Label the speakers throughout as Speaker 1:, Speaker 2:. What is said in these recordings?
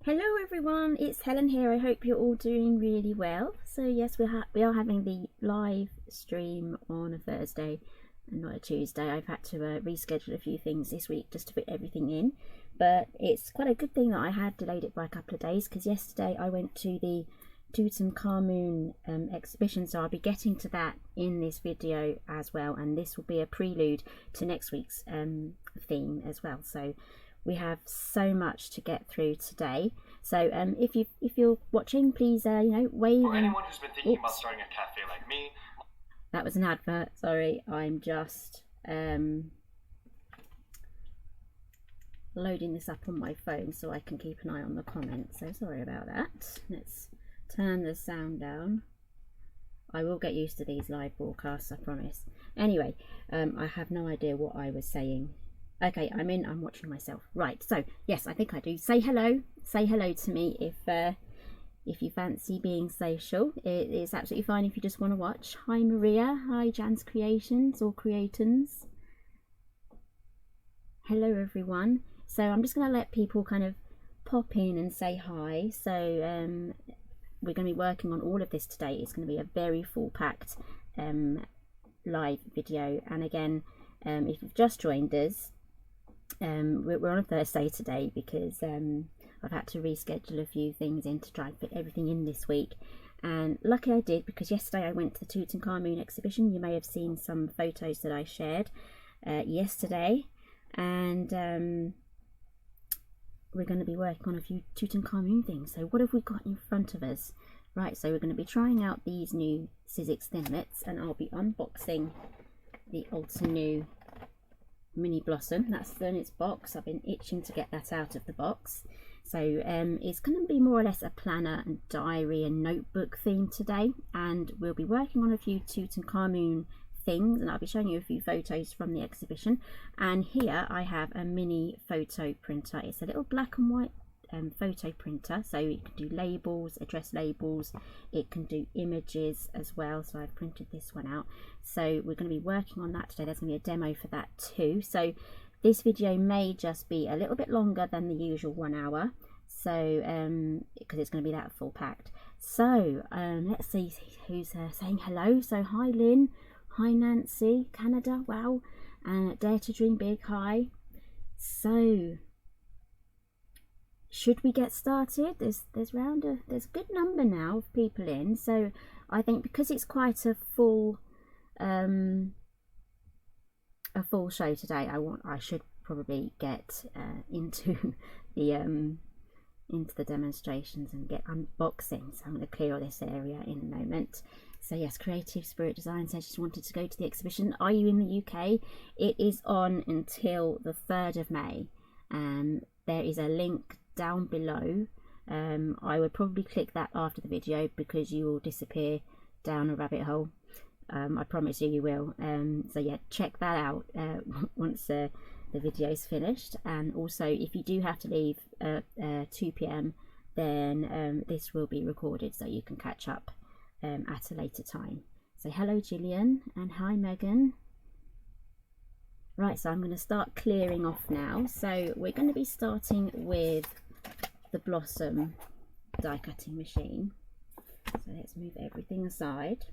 Speaker 1: Hello everyone, it's Helen here. I hope you're all doing really well. So yes, we are having the live stream on a Thursday and not a Tuesday. I've had to reschedule a few things this week just to fit everything in, but it's quite a good thing that I had delayed it by a couple of days, because yesterday I went to the Tutankhamun exhibition, so I'll be getting to that in this video as well, and this will be a prelude to next week's theme as well. So we have so much to get through today. So if you're watching, please wave.
Speaker 2: For anyone who's been thinking about starting a cafe like me.
Speaker 1: That was an advert. Sorry, I'm just loading this up on my phone so I can keep an eye on the comments. So sorry about that. Let's turn the sound down. I will get used to these live broadcasts, I promise. Anyway, I have no idea what I was saying. Okay, I'm watching myself. Right, so yes, I think I do. Say hello to me if you fancy being social. It's absolutely fine if you just want to watch. Hi Maria, hi Jan's Creations or Creatons. Hello everyone. So I'm just going to let people kind of pop in and say hi. So we're going to be working on all of this today. It's going to be a very full packed live video. And again, if you've just joined us, we're on a Thursday today because I've had to reschedule a few things in to try and fit everything in this week, and lucky I did, because yesterday I went to the Tutankhamun exhibition. You may have seen some photos that I shared yesterday, and we're going to be working on a few Tutankhamun things. So what have we got in front of us? Right, so we're going to be trying out these new Sizzix Thinlits, and I'll be unboxing the Altenew mini blossom. That's in its box. I've been itching to get that out of the box. So it's going to be more or less a planner and diary and notebook theme today, and we'll be working on a few Tutankhamun things, and I'll be showing you a few photos from the exhibition. And here I have a mini photo printer. It's a little black and white photo printer, so it can do labels, address labels, it can do images as well. So I've printed this one out, so we're going to be working on that today. There's going to be a demo for that too, so this video may just be a little bit longer than the usual 1 hour, so because it's going to be that full packed. So let's see who's saying hello. So hi Lynn, hi Nancy, Canada, wow, and Dare to Dream Big, hi. So should we get started? There's a good number now of people in, so I think because it's quite a full show today, I should probably get into the demonstrations and get unboxing. So I'm going to clear all this area in a moment. So yes, Creative Spirit Design says she wanted to go to the exhibition. Are you in the UK? It is on until the 3rd of May. There is a link down below. I would probably click that after the video because you will disappear down a rabbit hole. I promise you will. So yeah, check that out once the video is finished. And also, if you do have to leave at 2 p.m, then this will be recorded so you can catch up at a later time. So hello Gillian, and hi Megan. Right, so I'm going to start clearing off now. So we're going to be starting with the Blossom die cutting machine. So let's move everything aside.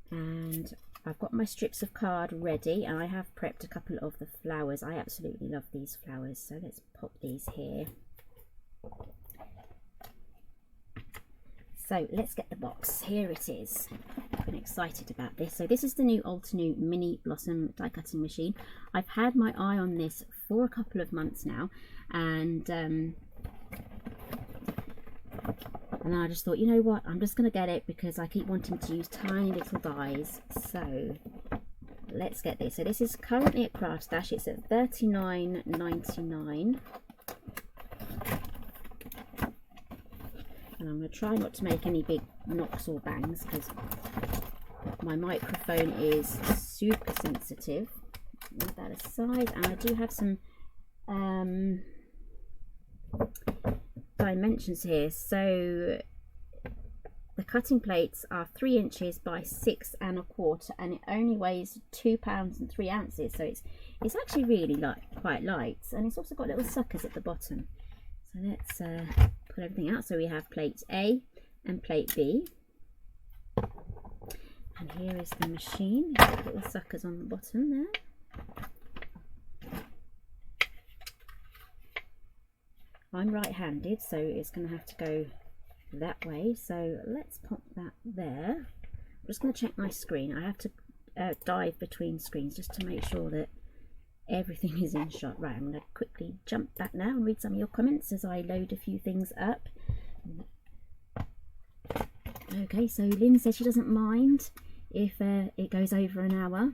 Speaker 1: And I've got my strips of card ready, and I have prepped a couple of the flowers. I absolutely love these flowers, so let's pop these here. So let's get the box. Here it is. I've been excited about this. So this is the new Altenew mini blossom die cutting machine. I've had my eye on this for a couple of months now, and I just thought, you know what, I'm just going to get it because I keep wanting to use tiny little dies. So let's get this. So this is currently at Craft Stash. It's at $39.99. And I'm going to try not to make any big knocks or bangs because my microphone is super sensitive. Leave that aside. And I do have some dimensions here. So the cutting plates are 3 inches by 6¼ and it only weighs 2 pounds and 3 ounces, so it's actually really quite light, and it's also got little suckers at the bottom. So let's pull everything out. So we have plate A and plate B, and here is the machine. Little suckers on the bottom there. I'm right-handed, so it's going to have to go that way, so let's pop that there. I'm just going to check my screen. I have to dive between screens just to make sure that everything is in shot. Right, I'm going to quickly jump back now and read some of your comments as I load a few things up. Okay, so Lynn says she doesn't mind if it goes over an hour.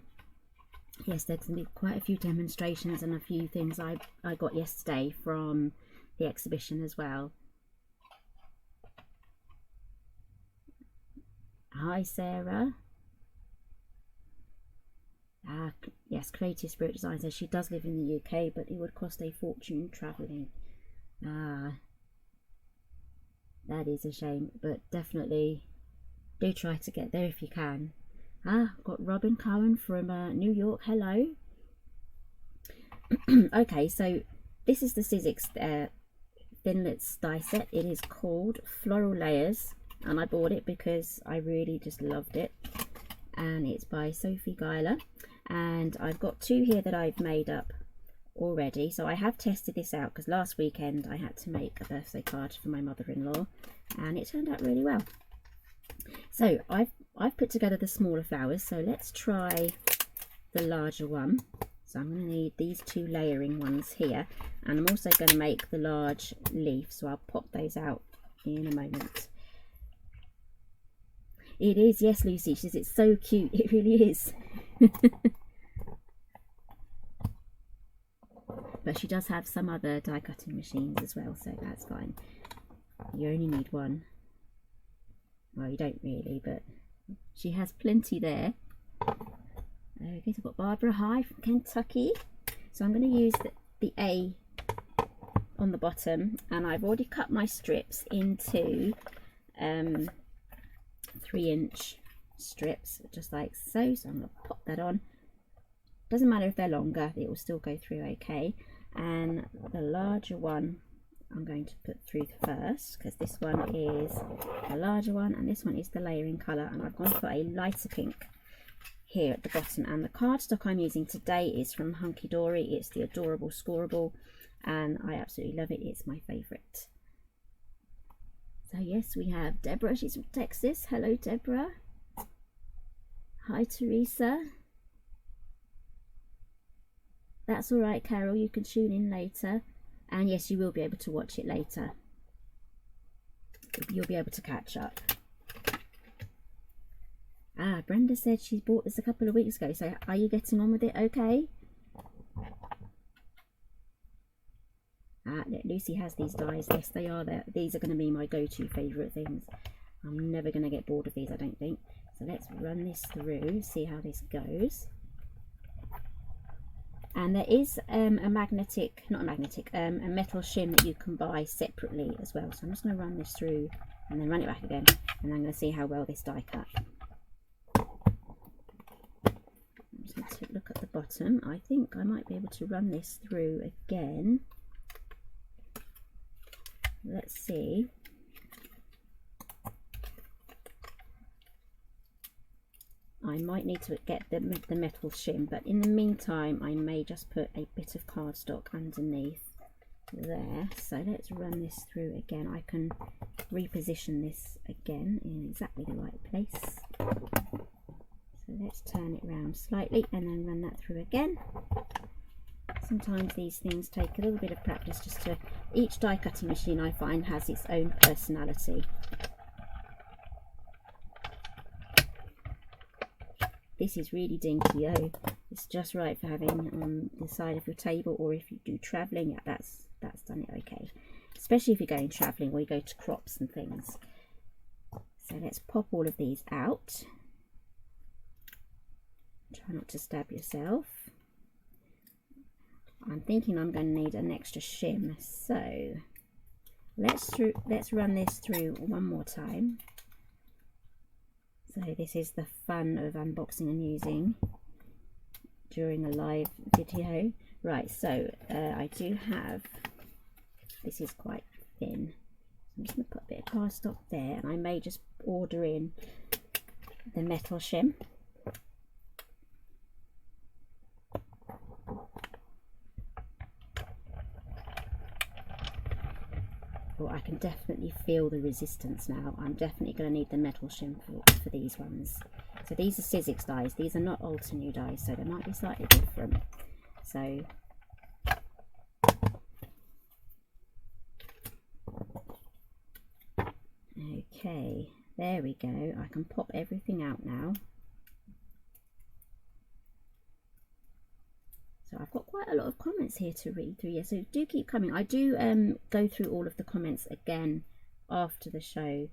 Speaker 1: Yes, there's going to be quite a few demonstrations and a few things I got yesterday from the exhibition as well. Hi Sarah. Yes, Creative Spirit Design says she does live in the UK, but it would cost a fortune travelling. That is a shame, but definitely do try to get there if you can. I've got Robin Cohen from New York. Hello. Okay, so this is the Sizzix Thinlits die set. It is called Floral Layers, and I bought it because I really just loved it, and it's by Sophie Geiler, and I've got 2 here that I've made up already. So I have tested this out because last weekend I had to make a birthday card for my mother-in-law, and it turned out really well. So I've put together the smaller flowers, so let's try the larger one. So I'm going to need these 2 layering ones here, and I'm also going to make the large leaf, so I'll pop those out in a moment. It is, yes, Lucy, she says it's so cute. It really is. But she does have some other die cutting machines as well, so that's fine. You only need one. Well, you don't really, but she has plenty there. Okay, so I've got Barbara, hi, from Kentucky. So I'm going to use the A on the bottom, and I've already cut my strips into 3-inch strips, just like so. So I'm going to pop that on. Doesn't matter if they're longer, it will still go through okay. And the larger one I'm going to put through first, because this one is the larger one and this one is the layering colour, and I've gone for a lighter pink here at the bottom. And the cardstock I'm using today is from Hunky Dory. It's the Adorable Scoreable, and I absolutely love it. It's my favourite. So yes, we have Deborah. She's from Texas. Hello Deborah. Hi Teresa. That's all right, Carol, you can tune in later, and yes, you will be able to watch it later. You'll be able to catch up. Brenda said she bought this a couple of weeks ago, so are you getting on with it okay? Lucy has these dies. Yes, they are there. These are going to be my go-to favourite things. I'm never going to get bored of these, I don't think. So let's run this through, see how this goes. And there is a metal shim that you can buy separately as well. So I'm just going to run this through and then run it back again, and I'm going to see how well this die cut. I'm just going to look at the bottom. I think I might be able to run this through again. Let's see. I might need to get the metal shim, but in the meantime I may just put a bit of cardstock underneath there. So let's run this through again. I can reposition this again in exactly the right place. So let's turn it around slightly and then run that through again. Sometimes these things take a little bit of practice, just to, each die cutting machine I find has its own personality. This is really dinky though. It's just right for having on the side of your table, or if you do travelling, yeah, that's done it okay. Especially if you're going travelling or you go to crops and things. So let's pop all of these out. Try not to stab yourself. I'm thinking I'm going to need an extra shim, so let's run this through one more time. So this is the fun of unboxing and using during a live video. Right, so I do have, this is quite thin. I'm just going to put a bit of cardstock there, and I may just order in the metal shim. Oh, I can definitely feel the resistance now. I'm definitely going to need the metal shim for these ones. So these are Sizzix dies. These are not Altenew dies, so they might be slightly different. So okay, there we go. I can pop everything out now. So I've got quite a lot of comments here to read through. Yeah, so do keep coming. I do go through all of the comments again after the show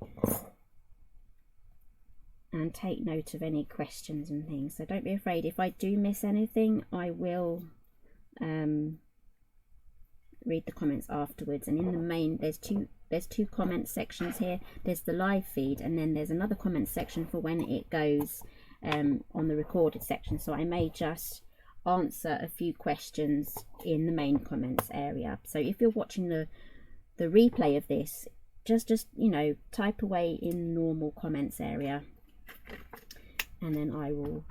Speaker 1: and take note of any questions and things. So don't be afraid. If I do miss anything, I will read the comments afterwards. And in the main, there's two comment sections here. There's the live feed, and then there's another comment section for when it goes on the recorded section. So I may just answer a few questions in the main comments area. So if you're watching the replay of this, just you know, type away in normal comments area, and then I will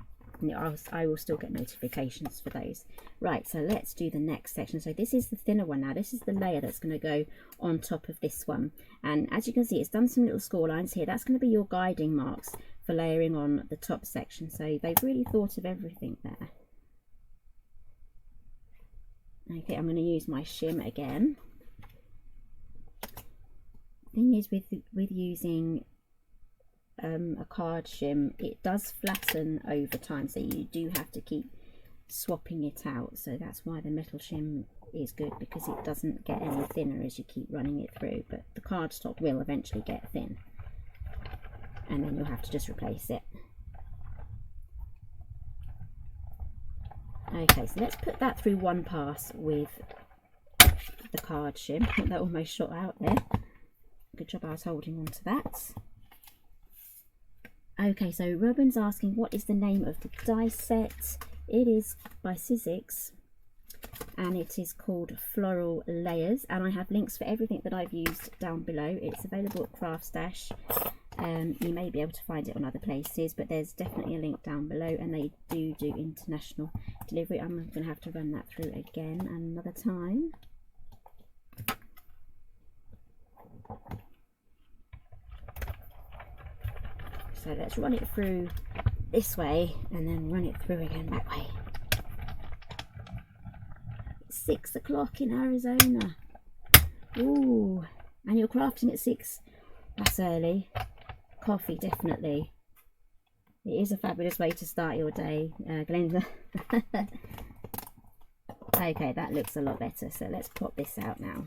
Speaker 1: still get notifications for those. Right, so let's do the next section. So this is the thinner one now. This is the layer that's going to go on top of this one, and as you can see, it's done some little score lines here. That's going to be your guiding marks for layering on the top section. So they've really thought of everything there. Okay, I'm going to use my shim again. Thing is with using a card shim, it does flatten over time, so you do have to keep swapping it out. So that's why the metal shim is good, because it doesn't get any thinner as you keep running it through, but the cardstock will eventually get thin, and then you'll have to just replace it. Okay, so let's put that through one pass with the card shim. That almost shot out there. Good job I was holding on to that. Okay, so Robin's asking, what is the name of the die set? It is by Sizzix, and it is called Floral Layers, and I have links for everything that I've used down below. It's available at Craft Stash. You may be able to find it on other places, but there's definitely a link down below, and they do international delivery. I'm going to have to run that through again another time. So let's run it through this way and then run it through again that way. It's 6 o'clock in Arizona. Ooh, and you're crafting at 6. That's early. Coffee, definitely. It is a fabulous way to start your day, Glenda. Okay, that looks a lot better. So let's pop this out now.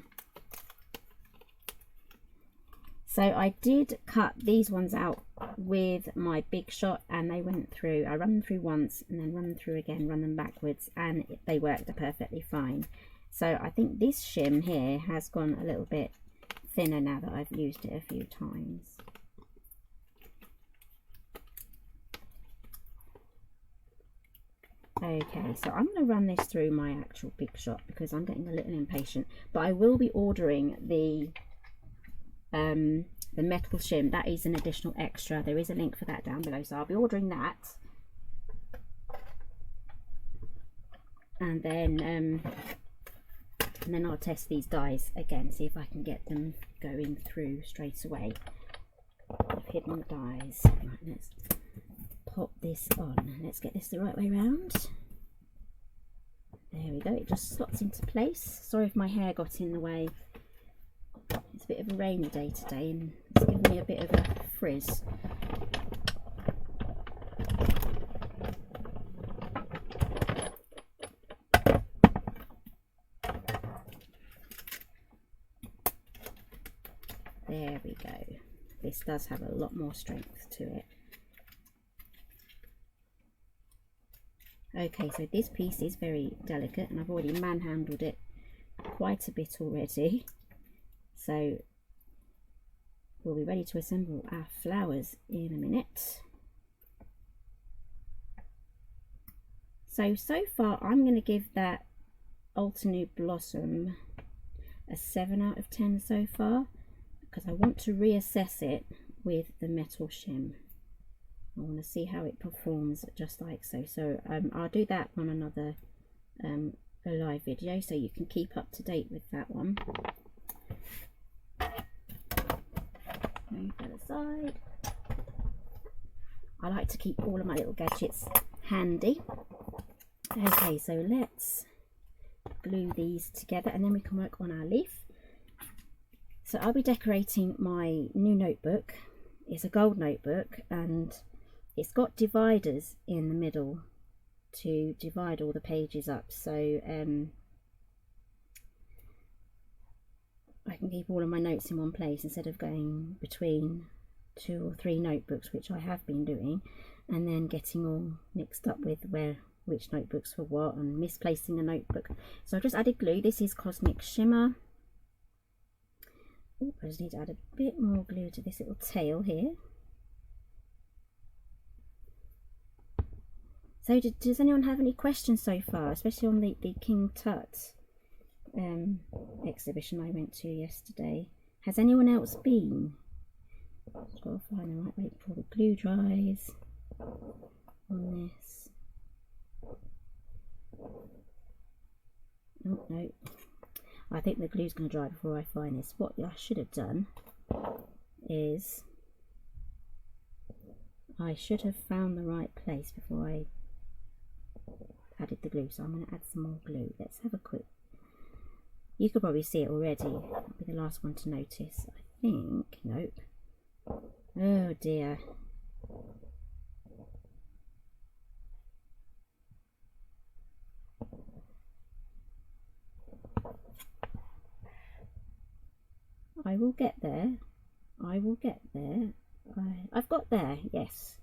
Speaker 1: So I did cut these ones out with my Big Shot, and they went through. I run them through once and then run them through again, run them backwards, and they worked perfectly fine. So I think this shim here has gone a little bit thinner now that I've used it a few times. Okay, so I'm going to run this through my actual Big Shot because I'm getting a little impatient, but I will be ordering the metal shim. That is an additional extra. There is a link for that down below, so I'll be ordering that, and then I'll test these dies again, see if I can get them going through straight away. I've hidden the dies. Right, let's pop this on. Let's get this the right way around. There we go. It just slots into place. Sorry if my hair got in the way. It's a bit of a rainy day today, and it's giving me a bit of a frizz. There we go. This does have a lot more strength to it. Okay, so this piece is very delicate, and I've already manhandled it quite a bit already. So we'll be ready to assemble our flowers in a minute. So far I'm going to give that Altenew Blossom a 7 out of 10 so far, because I want to reassess it with the metal shim. I want to see how it performs just like so. So I'll do that on another a live video, so you can keep up to date with that one. Move that aside. I like to keep all of my little gadgets handy. Okay, so let's glue these together and then we can work on our leaf. So I'll be decorating my new notebook. It's a gold notebook and it's got dividers in the middle to divide all the pages up, so I can keep all of my notes in one place instead of going between 2 or 3 notebooks, which I have been doing, and then getting all mixed up with which notebooks for what and misplacing a notebook. So I've just added glue. This is Cosmic Shimmer. Oh, I just need to add a bit more glue to this little tail here. So does anyone have any questions so far, especially on the King Tut exhibition I went to yesterday? Has anyone else been? Just got to find the right way before the glue dries on this. Oh no, I think the glue's going to dry before I find this. What I should have done is I should have found the right place before I added the glue, so I'm going to add some more glue. Let's have a quick, you could probably see it already. I'll be the last one to notice, I think. Nope. Oh dear. I will get there. I will get there. I've got there, yes.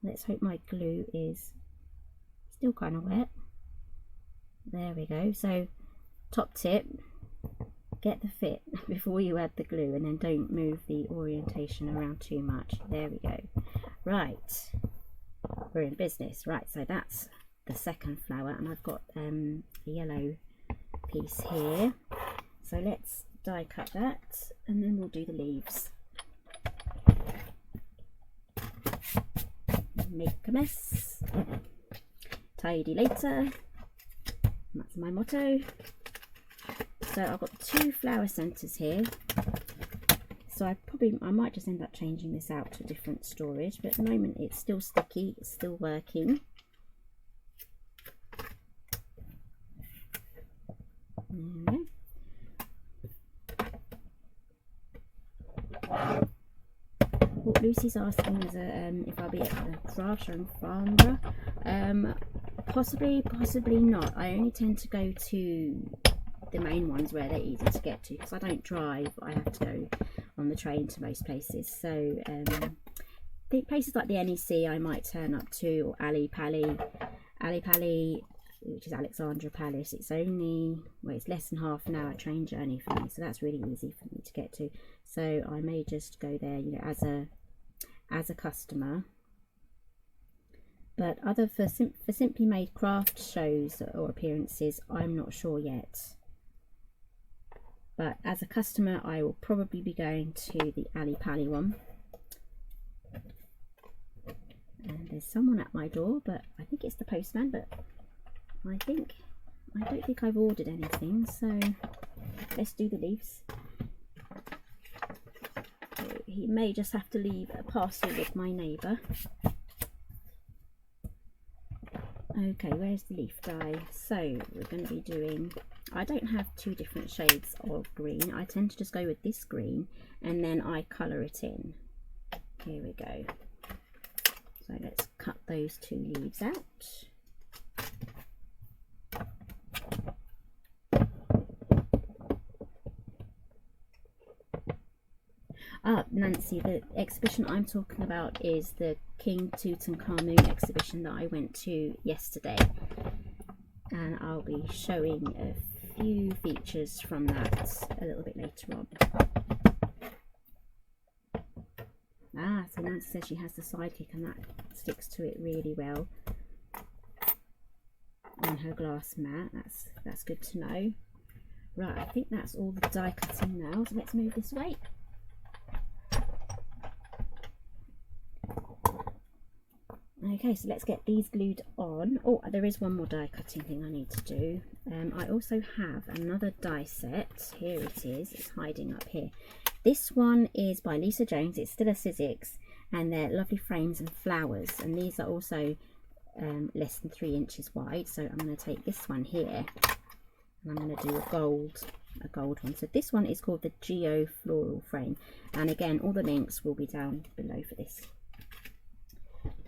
Speaker 1: Let's hope my glue is still kind of wet. There we go. So top tip, get the fit before you add the glue, and then don't move the orientation around too much. There we go. Right, we're in business. Right, so that's the second flower, and I've got a yellow piece here. So let's die cut that and then we'll do the leaves. Make a mess, tidy later. That's my motto. So I've got 2 flower centers here, so I might just end up changing this out to different storage, but at the moment it's still sticky, it's still working. There. What Lucy's asking is if I'll be at the craftrooma. Possibly not. I only tend to go to the main ones where they're easy to get to, because I don't drive. I have to go on the train to most places. So the places like the NEC I might turn up to, or Ali Pali, which is Alexandra Palace. It's only, well, it's less than half an hour train journey for me, so that's really easy for me to get to. So I may just go there, you know, as a customer. But other for simply made craft shows or appearances, I'm not sure yet. But as a customer, I will probably be going to the Ali Pali one. And there's someone at my door, but I think it's the postman. But I don't think I've ordered anything, so let's do the leaves. So he may just have to leave a parcel with my neighbour. Okay, where's the leaf dye? So we're going to be doing, I don't have 2 different shades of green. I tend to just go with this green and then I colour it in. Here we go. So let's cut those 2 leaves out. Nancy, the exhibition I'm talking about is the King Tutankhamun exhibition that I went to yesterday, and I'll be showing a few features from that a little bit later on. So Nancy says she has the sidekick and that sticks to it really well. on her glass mat. That's good to know. Right, I think that's all the die cutting now, so let's move this way. Okay, so let's get these glued on. Oh, there is one more die cutting thing I need to do. I also have another die set. Here it is. It's hiding up here. This one is by Lisa Jones. It's still a Sizzix, and they're lovely frames and flowers. And these are also less than 3 inches wide. So I'm going to take this one here, and I'm going to do a gold one. So this one is called the Geo Floral frame. And again, all the links will be down below for this.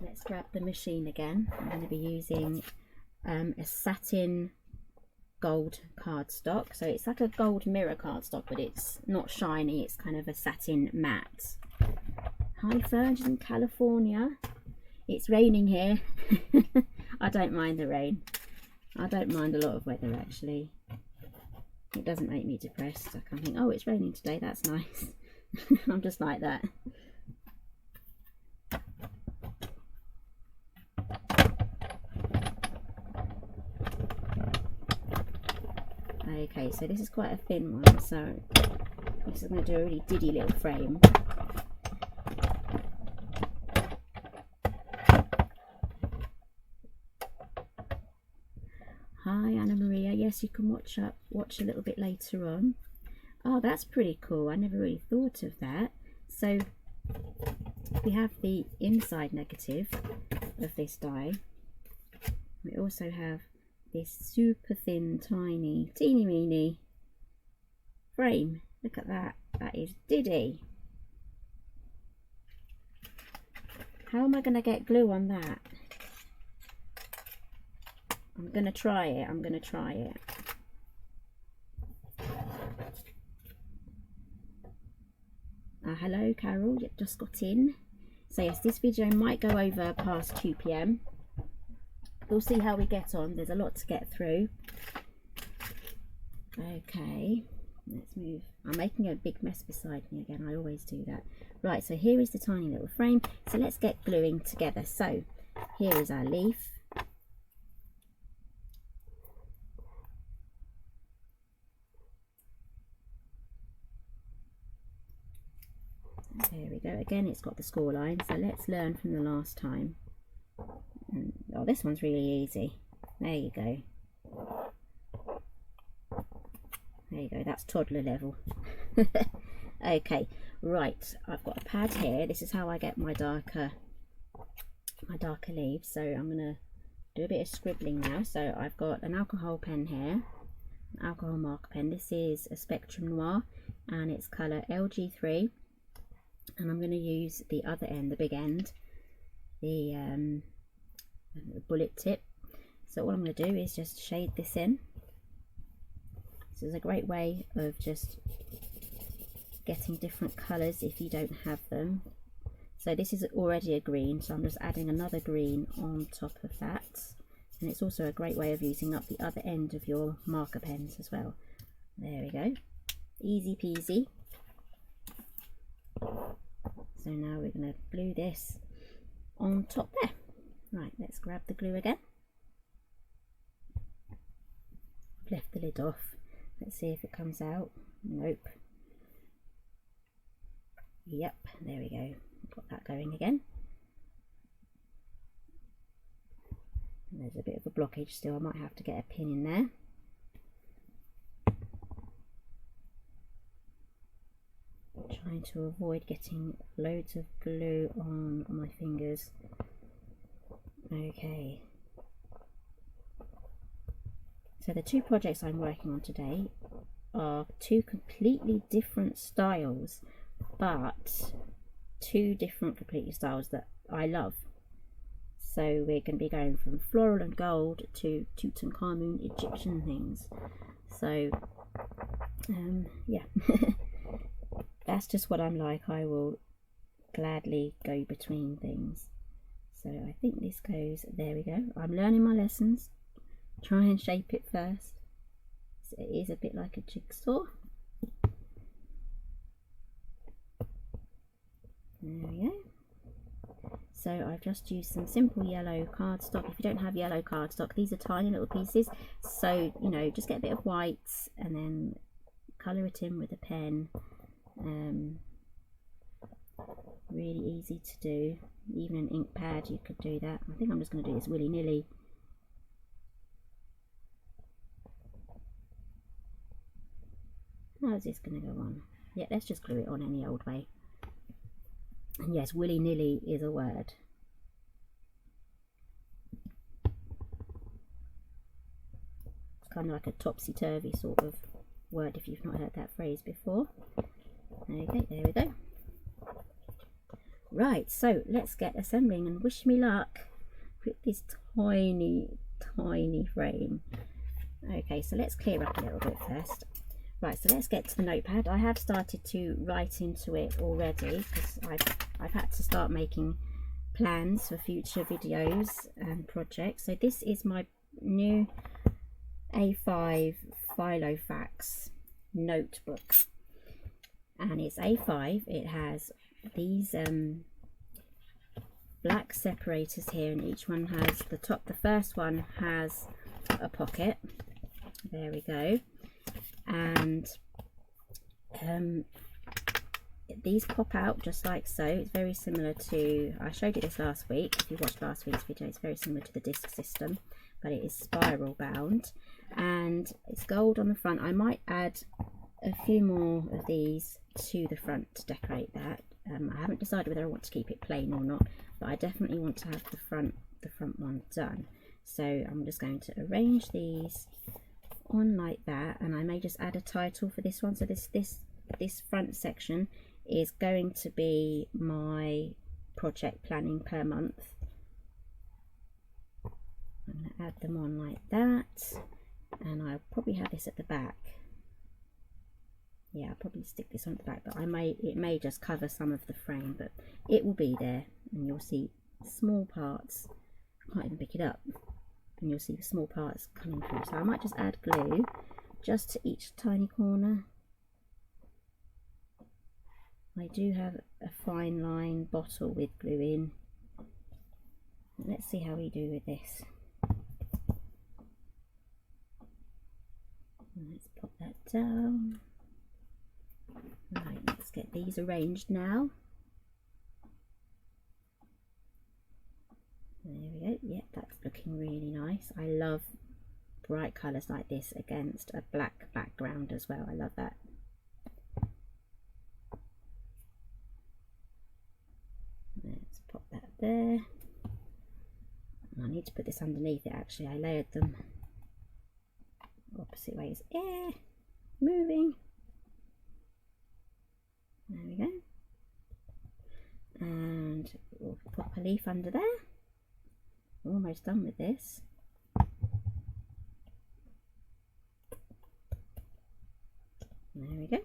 Speaker 1: Let's grab the machine again. I'm going to be using a satin gold cardstock. So it's like a gold mirror cardstock, but it's not shiny. It's kind of a satin matte. Hi Ferns in California. It's raining here. I don't mind the rain. I don't mind a lot of weather actually. It doesn't make me depressed. I can think, oh, it's raining today. That's nice. I'm just like that. Okay, so this is quite a thin one, so this is going to do a really diddy little frame. Hi Anna Maria, yes, you can watch a little bit later on. Oh, that's pretty cool. I never really thought of that. So we have the inside negative of this die. We also have this super thin, tiny, teeny weeny frame. Look at that. That is diddy. How am I going to get glue on that? I'm going to try it. I'm going to try it. Hello Carol, you just got in. So yes, this video might go over past 2 p.m. We'll see how we get on. There's a lot to get through. Okay, let's move. I'm making a big mess beside me again. I always do that. Right, so here is the tiny little frame. So let's get gluing together. So here is our leaf. There we go. Again, it's got the score line. So let's learn from the last time. Oh, this one's really easy. There you go. There you go. That's toddler level. Okay, right. I've got a pad here. This is how I get my darker leaves. So I'm gonna do a bit of scribbling now. So I've got an alcohol pen here, an alcohol marker pen. This is a Spectrum Noir, and it's colour LG3. And I'm going to use the other end, the big end, the bullet tip. So what I'm going to do is just shade this in. This is a great way of just getting different colours if you don't have them. So this is already a green, so I'm just adding another green on top of that. And it's also a great way of using up the other end of your marker pens as well. There we go. Easy peasy. So now we're going to glue this on top there. Right, let's grab the glue again. Left the lid off. Let's see if it comes out. Nope. Yep, there we go. Got that going again. And there's a bit of a blockage still. I might have to get a pin in there. Trying to avoid getting loads of glue on my fingers. Okay. So the two projects I'm working on today are two completely different styles, but two different completely styles that I love. So we're going to be going from floral and gold to Tutankhamun Egyptian things. So yeah. That's just what I'm like. I will gladly go between things. So I think this goes, there we go. I'm learning my lessons. Try and shape it first. So it is a bit like a jigsaw. There we go. So I've just used some simple yellow cardstock. If you don't have yellow cardstock, these are tiny little pieces. So, you know, just get a bit of white and then colour it in with a pen. Really easy to do. Even an ink pad, you could do that. I think I'm just going to do this willy-nilly. How's this going to go on? Yeah, let's just glue it on any old way. And yes, willy-nilly is a word. It's kind of like a topsy-turvy sort of word if you've not heard that phrase before. Okay, there we go. Right, so let's get assembling and wish me luck with this tiny frame. Okay, so let's clear up a little bit first. Right, so let's get to the notepad. I have started to write into it already because I've had to start making plans for future videos and projects. So this is my new A5 Filofax notebook, and it's A5. It has these black separators here, and each one has the first one has a pocket. There we go. And these pop out just like so. It's very similar to, I showed you this last week. If you watched last week's video, it's very similar to the disc system, but it is spiral bound and it's gold on the front. I might add a few more of these to the front to decorate that. I haven't decided whether I want to keep it plain or not, but I definitely want to have the front one done. So I'm just going to arrange these on like that, and I may just add a title for this one. So this front section is going to be my project planning per month. I'm going to add them on like that, and I'll probably have this at the back. Yeah, I'll probably stick this on at the back, but it may just cover some of the frame, but it will be there, and you'll see small parts. I can't even pick it up. And you'll see small parts coming through. So I might just add glue just to each tiny corner. I do have a fine line bottle with glue in. Let's see how we do with this. Let's pop that down. Right, let's get these arranged now. There we go. Yeah, that's looking really nice. I love bright colours like this against a black background as well. I love that. Let's pop that there. I need to put this underneath it actually. I layered them opposite ways. Yeah, moving. There we go. And we'll pop a leaf under there. Almost done with this. There we go.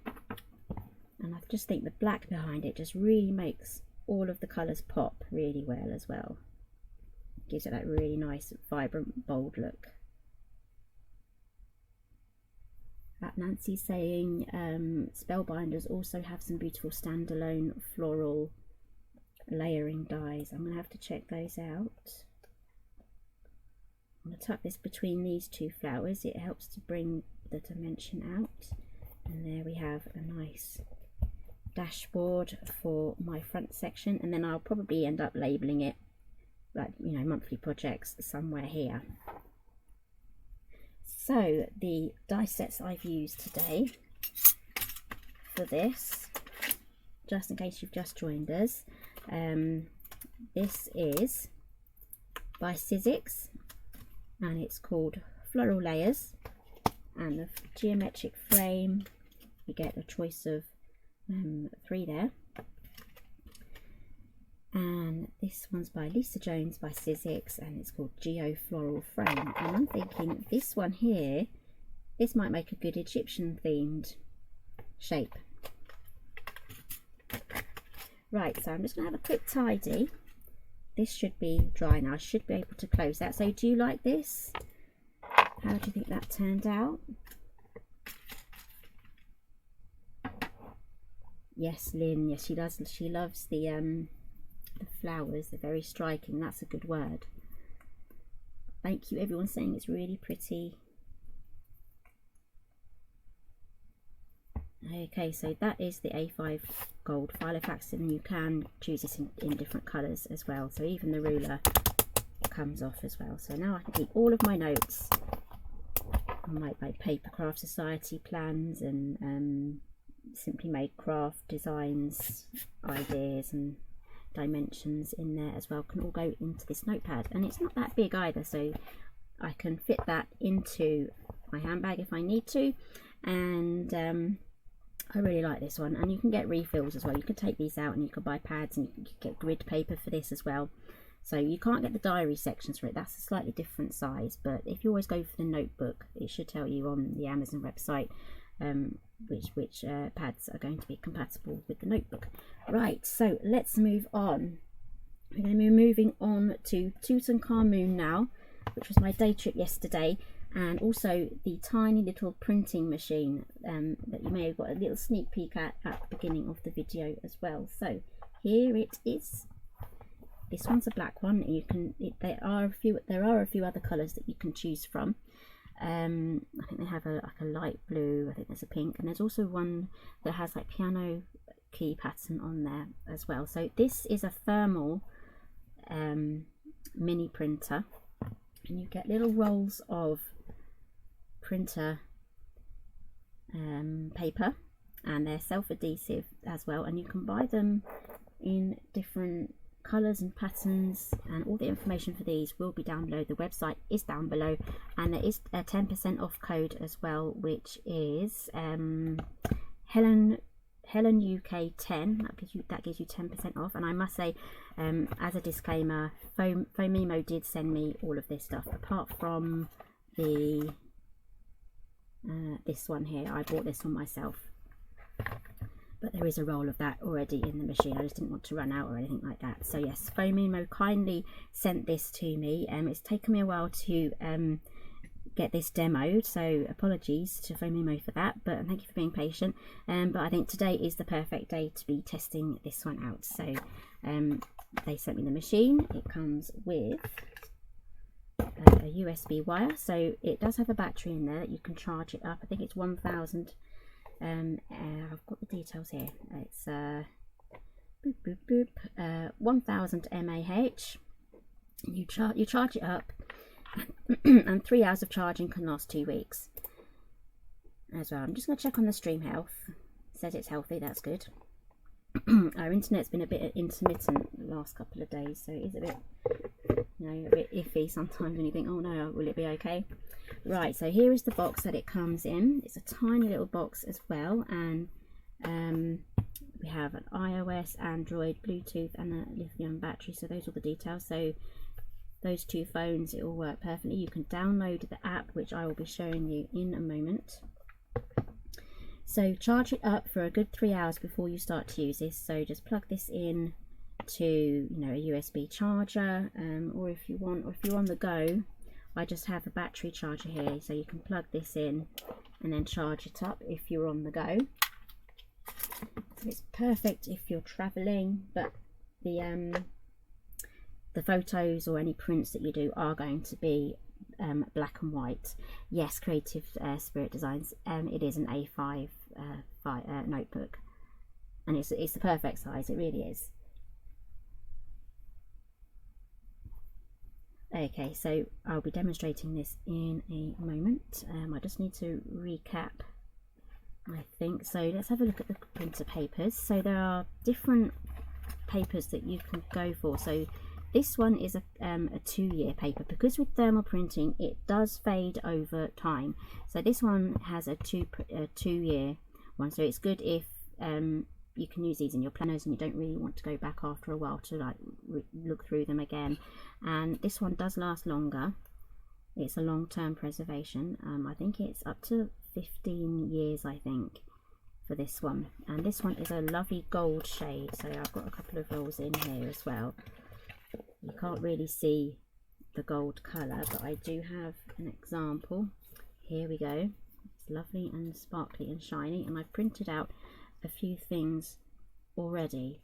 Speaker 1: And I just think the black behind it just really makes all of the colours pop really well as well. Gives it that really nice, vibrant, bold look. Nancy's saying Spellbinders also have some beautiful standalone floral layering dies. I'm going to have to check those out. I'm going to tuck this between these two flowers. It helps to bring the dimension out. And there we have a nice dashboard for my front section, and then I'll probably end up labelling it like, you know, monthly projects somewhere here. So the die sets I've used today for this, just in case you've just joined us, this is by Sizzix, and it's called Floral Layers, and the geometric frame, you get a choice of 3 there. And this one's by Lisa Jones by Sizzix, and it's called Geo Floral Frame. And I'm thinking this one here, this might make a good Egyptian themed shape. Right, so I'm just going to have a quick tidy. This should be dry now. I should be able to close that. So do you like this? How do you think that turned out? Yes, Lynn. Yes, she does. She loves the the flowers. They're very striking. That's a good word. Thank you, everyone saying it's really pretty. Okay, so that is the A5 gold Filofax, and you can choose this in different colours as well. So even the ruler comes off as well. So now I can keep all of my notes on my Paper Craft Society plans and Simply Made craft designs, ideas and dimensions in there as well. Can all go into this notepad, and it's not that big either, so I can fit that into my handbag if I need to. And I really like this one, and you can get refills as well. You can take these out and you can buy pads, and you can get grid paper for this as well. So you can't get the diary sections for it, that's a slightly different size, but if you always go for the notebook, it should tell you on the Amazon website which pads are going to be compatible with the notebook. Right, so let's move on. We're going to be moving on to Tutankhamun now, which was my day trip yesterday, and also the tiny little printing machine that you may have got a little sneak peek at the beginning of the video as well. So here it is. This one's a black one. You can there are a few other colours that you can choose from. I think they have like a light blue, I think there's a pink, and there's also one that has like piano key pattern on there as well. So this is a thermal mini printer, and you get little rolls of printer paper, and they're self-adhesive as well, and you can buy them in different colours and patterns, and all the information for these will be down below. The website is down below, and there is a 10% off code as well, which is Helen UK 10. That gives you 10% off. And I must say, as a disclaimer, Phomemo did send me all of this stuff, apart from the this one here. I bought this one myself, but there is a roll of that already in the machine. I just didn't want to run out or anything like that. So yes, Phomemo kindly sent this to me. It's taken me a while to get this demoed, so apologies to Phomemo for that, but thank you for being patient. But I think today is the perfect day to be testing this one out. So they sent me the machine. It comes with a USB wire, so it does have a battery in there that you can charge it up. I think it's 1000. I've got the details here. It's 1000 mAh. You charge it up, and 3 hours of charging can last 2 weeks as well. I'm just going to check on the stream health. It says it's healthy, that's good. Our internet's been a bit intermittent the last couple of days, so it is a bit, a bit iffy sometimes when you think, oh no, will it be okay? Right, so here is the box that it comes in. It's a tiny little box as well, and we have an iOS, Android, Bluetooth, and a lithium battery. So those are the details. So those two phones, it will work perfectly. You can download the app, which I will be showing you in a moment. So charge it up for a good 3 hours before you start to use this. So just plug this in to a USB charger, or if you're on the go, I just have a battery charger here, so you can plug this in and then charge it up if you're on the go. So it's perfect if you're traveling, but the photos or any prints that you do are going to be black and white. Yes, Creative Spirit Designs, it is an A5 notebook, and it's the perfect size, it really is. Okay, so I'll be demonstrating this in a moment. I just need to recap, I think. So let's have a look at the printer papers. So there are different papers that you can go for. So this one is a 2-year paper, because with thermal printing it does fade over time. So this one has a 2-year one, so it's good if you can use these in your planners and you don't really want to go back after a while to like look through them again. And this one does last longer. It's a long-term preservation. I think it's up to 15 years, I think, for this one. And this one is a lovely gold shade, so I've got a couple of rolls in here as well. You can't really see the gold colour, but I do have an example. Here we go. It's lovely and sparkly and shiny, and I've printed out a few things already.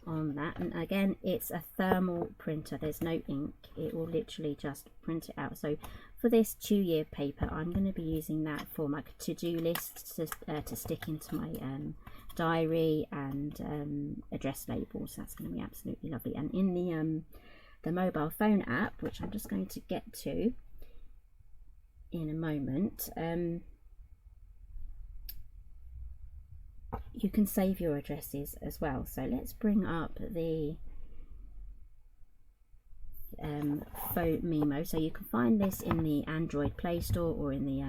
Speaker 1: on that. And again, it's a thermal printer, there's no ink, it will literally just print it out. So for this 2-year paper, I'm going to be using that for my to-do list to stick into my diary and address labels. That's going to be absolutely lovely. And in the mobile phone app, which I'm just going to get to in a moment, you can save your addresses as well. So let's bring up the Phomemo. So you can find this in the Android Play Store or in the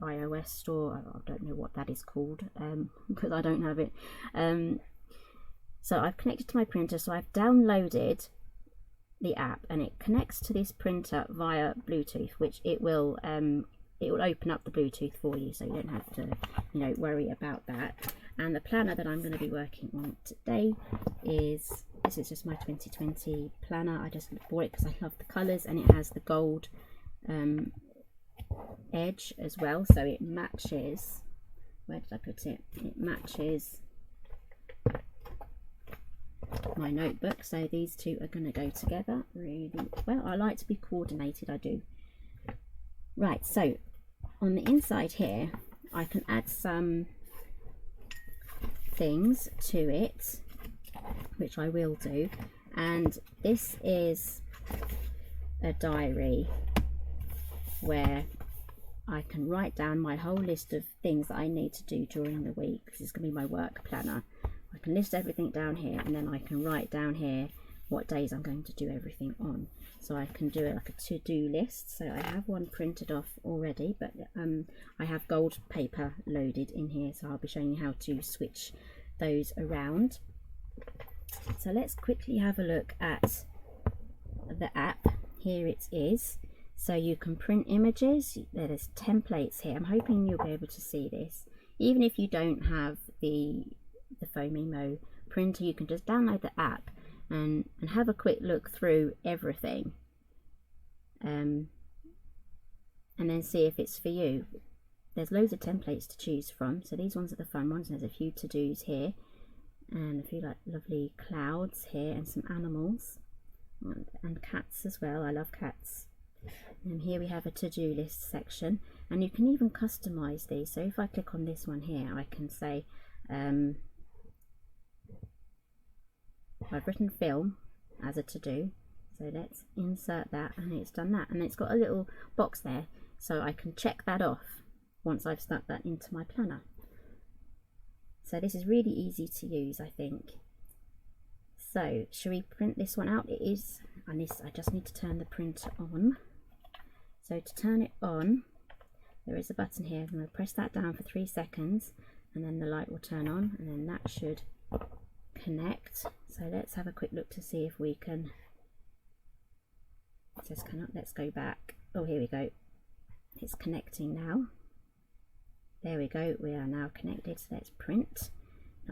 Speaker 1: iOS store. I don't know what that is called because I don't have it. So I've connected to my printer, so I've downloaded the app, and it connects to this printer via Bluetooth, which it will open up the Bluetooth for you, so you don't have to, you know, worry about that. And the planner that I'm going to be working on today is, this is just my 2020 planner. I just bought it because I love the colours, and it has the gold edge as well, so it matches, where did I put it? It matches my notebook, so these two are going to go together really well. I like to be coordinated, I do. Right, so on the inside here I can add some things to it, which I will do. And this is a diary where I can write down my whole list of things that I need to do during the week. This is going to be my work planner. I can list everything down here, and then I can write down here what days I'm going to do everything on. So I can do it like a to-do list. So I have one printed off already, but I have gold paper loaded in here, so I'll be showing you how to switch those around. So let's quickly have a look at the app. Here it is. So you can print images. There's templates here. I'm hoping you'll be able to see this. Even if you don't have the Phomemo printer, you can just download the app and have a quick look through everything, and then see if it's for you. There's loads of templates to choose from, so these ones are the fun ones. There's a few to-dos here, and a few like lovely clouds here, and some animals and cats as well. I love cats. And here we have a to-do list section, and you can even customize these. So if I click on this one here, I can say I've written film as a to-do, so let's insert that, and it's done that, and it's got a little box there, so I can check that off once I've stuck that into my planner. So this is really easy to use, I think. So should we print this one out? It is, and this, I just need to turn the printer on. So to turn it on, there is a button here. I'm going to press that down for 3 seconds, and then the light will turn on, and then that should connect. So let's have a quick look to see if we can. It says cannot. Let's go back. Oh, here we go. It's connecting now. There we go. We are now connected. So let's print.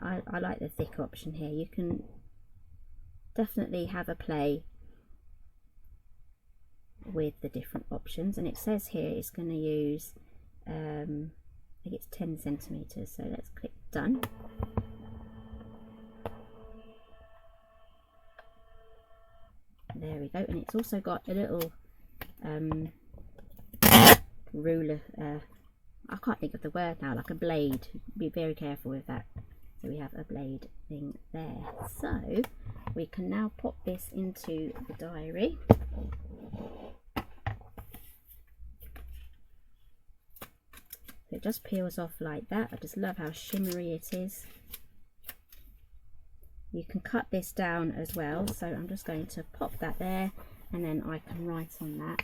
Speaker 1: I like the thick option here. You can definitely have a play with the different options, and it says here it's going to use I think it's 10 centimeters. So let's click done. There we go, and it's also got a little ruler, I can't think of the word now, like a blade. Be very careful with that. So we have a blade thing there. So we can now pop this into the diary. So it just peels off like that. I just love how shimmery it is. You can cut this down as well, so I'm just going to pop that there, and then I can write on that.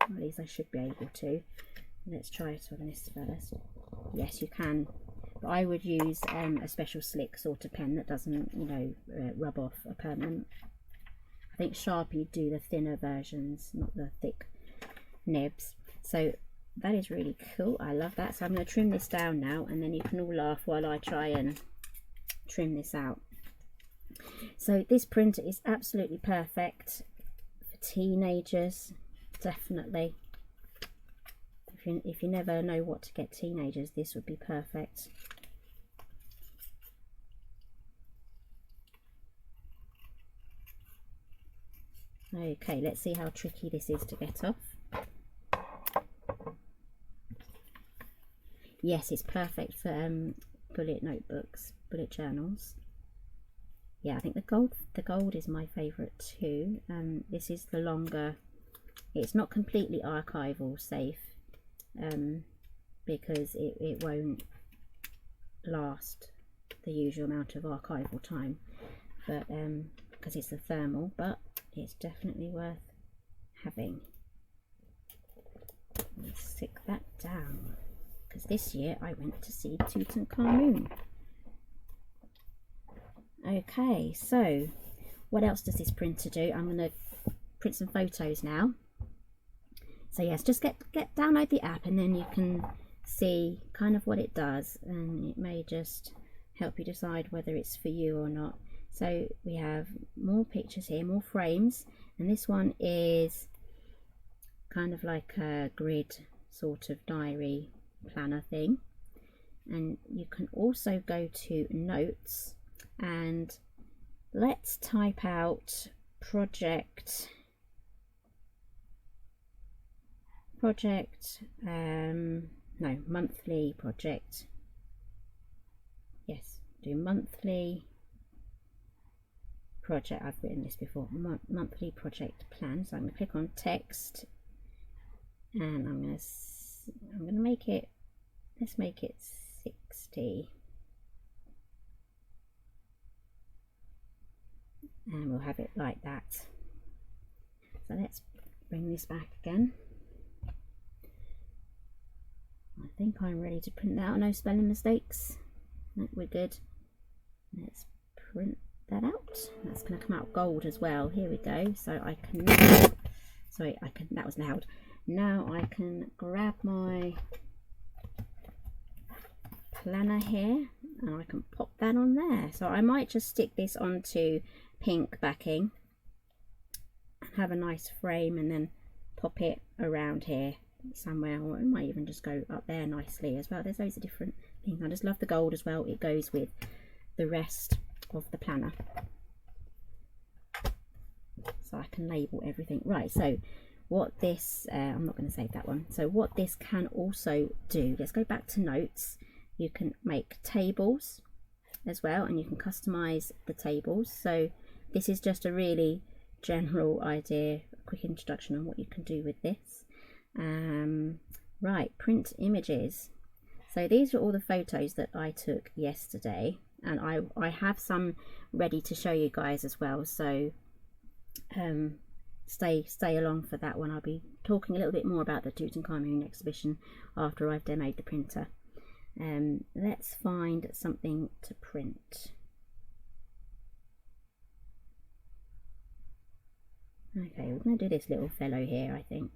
Speaker 1: Or at least I should be able to. Let's try it on this first. Yes, you can, but I would use a special slick sort of pen that doesn't, you know, rub off a permanent. I think Sharpie do the thinner versions, not the thick nibs. So that is really cool. I love that. So I'm going to trim this down now, and then you can all laugh while I try and trim this out. So this printer is absolutely perfect for teenagers, definitely. If you never know what to get teenagers, this would be perfect. Okay, let's see how tricky this is to get off. Yes, it's perfect for bullet notebooks, bullet journals. Yeah, I think the gold is my favourite too. This is the longer. It's not completely archival safe because it won't last the usual amount of archival time, but because it's a thermal, but it's definitely worth having. Let's stick that down because this year I went to see Tutankhamun. Okay, so what else does this printer do? I'm going to print some photos now. So yes, just download the app and then you can see kind of what it does, and it may just help you decide whether it's for you or not. So we have more pictures here, more frames, and this one is kind of like a grid sort of diary planner thing. And you can also go to notes, and let's type out monthly project. Yes, do monthly project. I've written this before. Monthly project plan. So I'm going to click on text, and I'm going to make it. Let's make it 60, and we'll have it like that. So let's bring this back again. I think I'm ready to print that out. No spelling mistakes. No, we're good. Let's print that out. That's going to come out gold as well. Here we go. So I can, sorry, that was loud. Now I can grab my planner here and I can pop that on there. So I might just stick this onto pink backing and have a nice frame, and then pop it around here somewhere, or it might even just go up there nicely as well. There's loads of different things. I just love the gold as well. It goes with the rest of the planner, so I can label everything. Right, so what this I'm not going to save that one. So what this can also do, let's go back to notes. You can make tables as well, and you can customize the tables. So this is just a really general idea, a quick introduction on what you can do with this. Right, print images. So these are all the photos that I took yesterday, and I have some ready to show you guys as well, so stay along for that one. I'll be talking a little bit more about the Tutankhamun exhibition after I've demoed the printer. Let's find something to print. Okay, we're going to do this little fellow here, I think.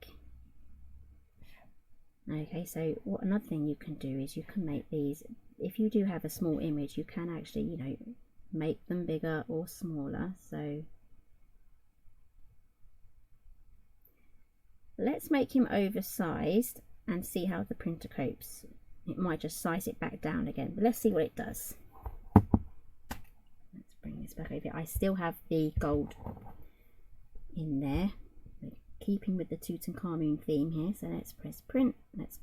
Speaker 1: Okay, so another thing you can do is you can make these, if you do have a small image, you can actually, you know, make them bigger or smaller. So let's make him oversized and see how the printer copes. It might just size it back down again, but let's see what it does. Let's bring this back over. I still have the gold in there, keeping with the Tutankhamun theme here. So let's press print. Let's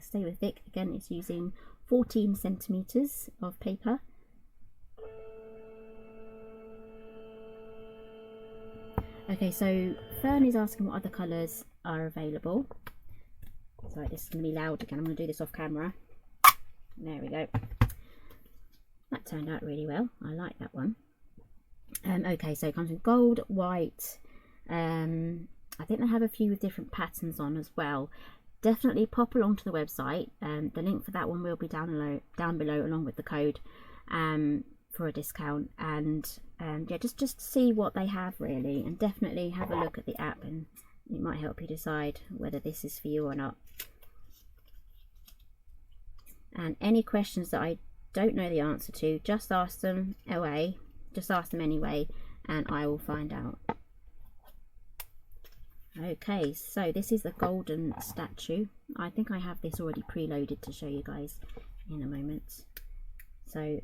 Speaker 1: stay with Vic. Again, it's using 14 centimeters of paper. Okay, so Fern is asking what other colours are available. So this is going to be loud again. I'm going to do this off camera. There we go. That turned out really well. I like that one. Okay, so it comes in gold, white. I think they have a few with different patterns on as well. Definitely pop along to the website. The link for that one will be down below along with the code for a discount. And yeah, just see what they have really, and definitely have a look at the app, and it might help you decide whether this is for you or not. And any questions that I don't know the answer to, just ask them away. Just ask them anyway, and I will find out. Okay, so this is the golden statue. I think I have this already preloaded to show you guys in a moment. So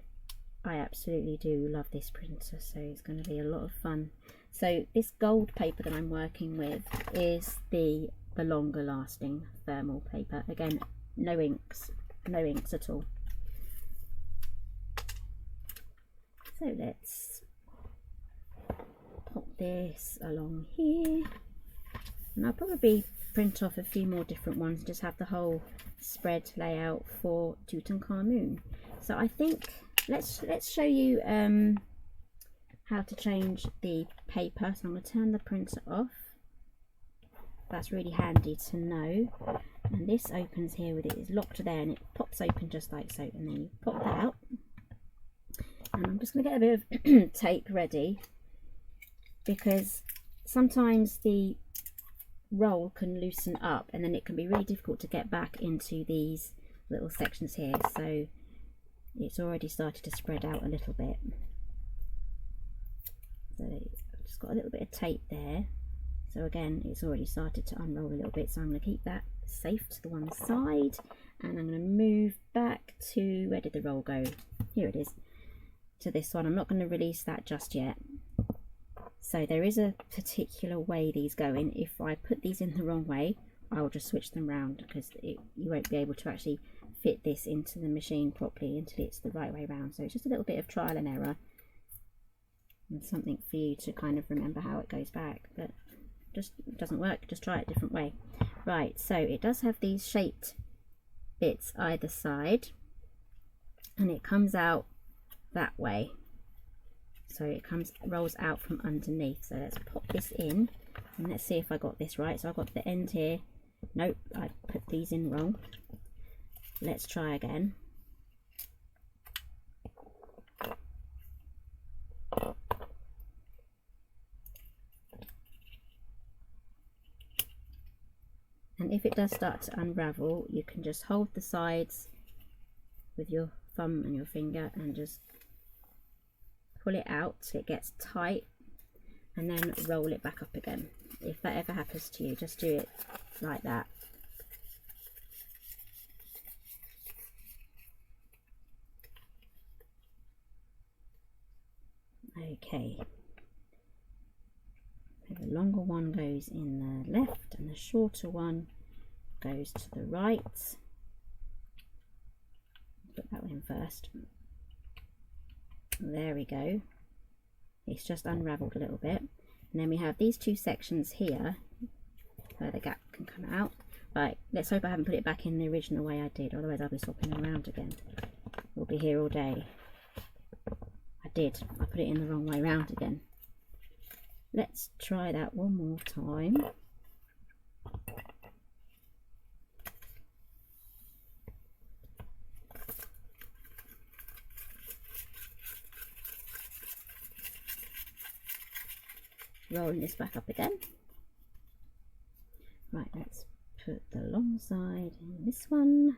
Speaker 1: I absolutely do love this printer, so it's going to be a lot of fun So this gold paper that I'm working with is the longer lasting thermal paper. Again, no inks at all. So let's pop this along here, and I'll probably print off a few more different ones, just have the whole spread layout for Tutankhamun. So I think let's show you how to change the paper. So I'm going to turn the printer off. That's really handy to know. And this opens here with it is locked there, and it pops open just like so, and then you pop that out. And I'm just going to get a bit of tape ready, because sometimes the roll can loosen up and then it can be really difficult to get back into these little sections here. So it's already started to spread out a little bit. So I've just got a little bit of tape there. So again, it's already started to unroll a little bit, so I'm going to keep that safe to the one side, and I'm going to move back to, where did the roll go? Here it is, to this one. I'm not going to release that just yet. So there is a particular way these go in. If I put these in the wrong way, I'll just switch them round, because you won't be able to actually fit this into the machine properly until it's the right way round. So it's just a little bit of trial and error, and something for you to kind of remember how it goes back. But just doesn't work, just try it a different way. Right, so it does have these shaped bits either side, and it comes out that way. So it rolls out from underneath. So let's pop this in, and let's see if I got this right. So I've got the end here. Nope, I put these in wrong. Let's try again. And if it does start to unravel, you can just hold the sides with your thumb and your finger and just pull it out so it gets tight, and then roll it back up again. If that ever happens to you, just do it like that. Okay, so the longer one goes in the left and the shorter one goes to the right. Put that one in first. There we go. It's just unraveled a little bit, and then we have these two sections here where the gap can come out. Right, let's hope I haven't put it back in the original way I did, otherwise I'll be swapping them around again. We'll be here all day. I put it in the wrong way round again. Let's try that one more time. Rolling this back up again. Right, let's put the long side in this one.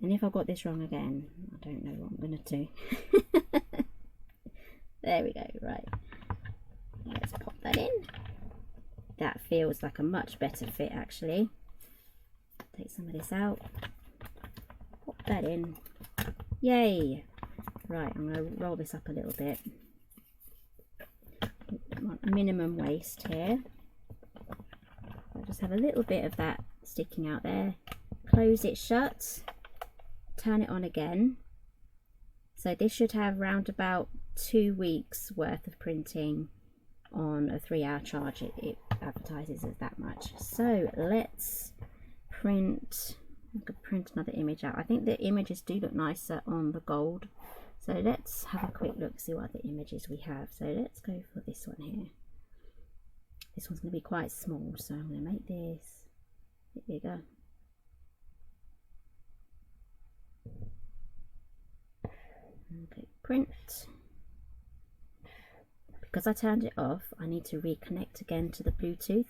Speaker 1: And if I got this wrong again, I don't know what I'm going to do. There we go. Right, let's pop that in. That feels like a much better fit actually. Take some of this out, pop that in. Yay! Right, I'm going to roll this up a little bit. I want a minimum waist here. I'll just have a little bit of that sticking out there. Close it shut, turn it on again. So this should have round about 2 weeks worth of printing on a 3-hour charge. It advertises as that much. So let's print. I could print another image out. I think the images do look nicer on the gold. So let's have a quick look, see what other images we have. So let's go for this one here. This one's going to be quite small, so I'm going to make this a bit bigger. Okay, print. Because I turned it off, I need to reconnect again to the Bluetooth.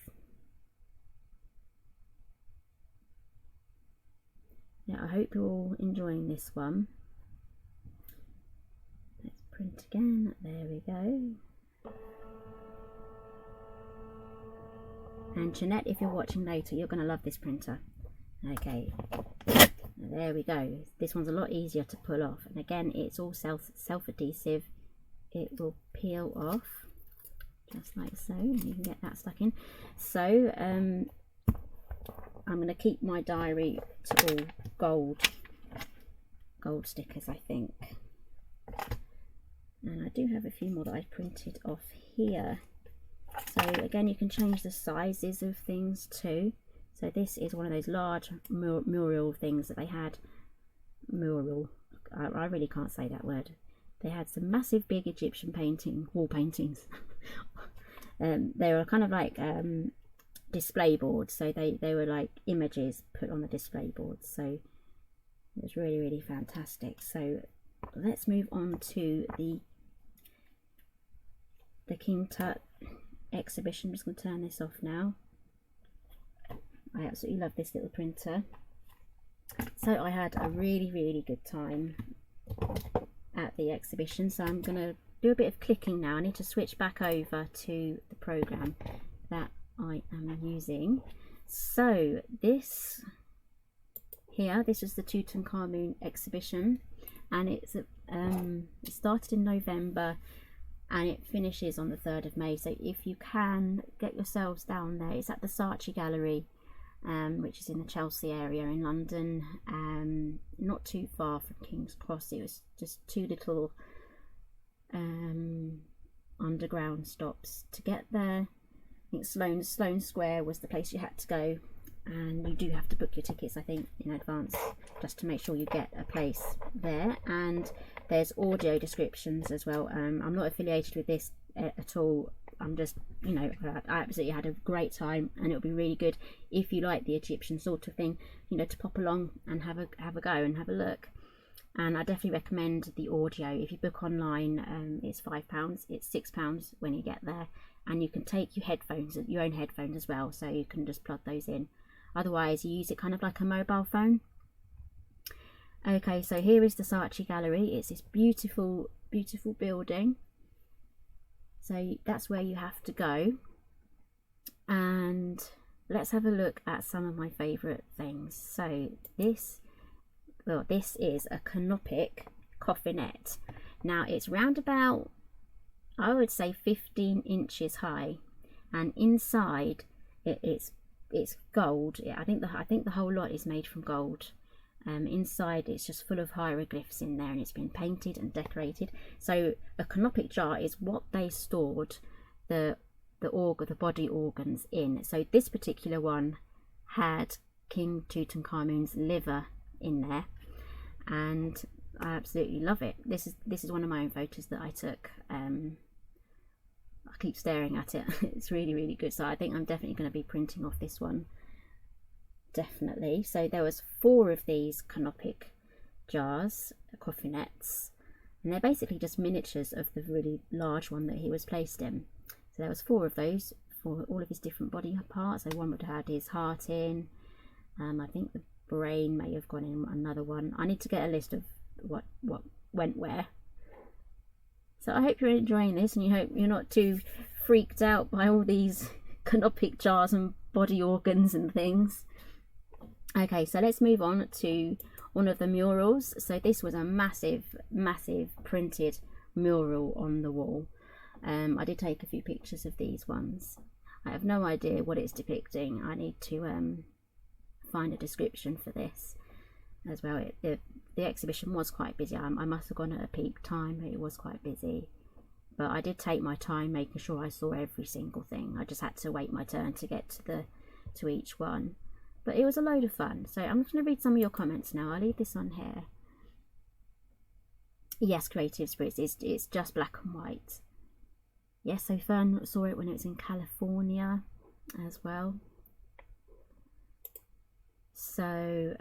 Speaker 1: Yeah, I hope you're all enjoying this one. Let's print again. There we go. And Jeanette, if you're watching later, you're going to love this printer. Okay, there we go. This one's a lot easier to pull off, and again, it's all self-adhesive. It will peel off. just like so. You can get that stuck in. So I'm going to keep my diary to all gold stickers, I think. And I do have a few more that I printed off here. So again, you can change the sizes of things too. So this is one of those large mural things that they had. Mural. I really can't say that word. They had some massive big Egyptian wall paintings. They were kind of like display boards. So they were like images put on the display boards. So it was really, really fantastic. So let's move on to the King Tut exhibition. I'm just going to turn this off now. I absolutely love this little printer. So I had a really, really good time at the exhibition. So I'm going to do a bit of clicking now. I need to switch back over to the program that I am using. So this is the Tutankhamun exhibition, and it started in November and it finishes on the 3rd of May. So if you can get yourselves down there, it's at the Sizzix Gallery, which is in the Chelsea area in London, not too far from King's Cross. It was just 2 little underground stops to get there. I think Sloane Square was the place you had to go, and you do have to book your tickets, I think, in advance, just to make sure you get a place there. And there's audio descriptions as well. I'm not affiliated with this at all. I'm just, you know, I absolutely had a great time, and it'll be really good if you like the Egyptian sort of thing, you know, to pop along and have a go and have a look. And I definitely recommend the audio. If you book online, it's £5. It's £6 when you get there, and you can take your own headphones as well, so you can just plug those in. Otherwise, you use it kind of like a mobile phone. Okay, so here is the Sizzix Gallery. It's this beautiful, beautiful building. So that's where you have to go. And let's have a look at some of my favourite things. So this is a canopic coffinette. Now it's round about, I would say, 15 inches high, and inside it's gold. I think the whole lot is made from gold. Inside it's just full of hieroglyphs in there, and it's been painted and decorated. So a canopic jar is what they stored the body organs in. So this particular one had King Tutankhamun's liver in there, and I absolutely love it. This is one of my own photos that I took. I keep staring at it. It's really, really good. So I think I'm definitely going to be printing off this one. Definitely. So there was 4 of these canopic jars, coffinettes, and they're basically just miniatures of the really large one that he was placed in. So there was 4 of those for all of his different body parts. So one would have had his heart in. I think the brain may have gone in another one. I need to get a list of what went where. So I hope you're enjoying this, and you hope you're not too freaked out by all these canopic jars and body organs and things. Okay, so let's move on to one of the murals. So this was a massive, massive printed mural on the wall. I did take a few pictures of these ones. I have no idea what it's depicting. I need to find a description for this as well. The exhibition was quite busy. I must have gone at a peak time. It was quite busy, but I did take my time making sure I saw every single thing. I just had to wait my turn to get to each one, but it was a load of fun. So I'm just going to read some of your comments now. I'll leave this on here. Yes, Creative Spirits, it's just black and white. Yes, so Fern saw it when it was in California as well. So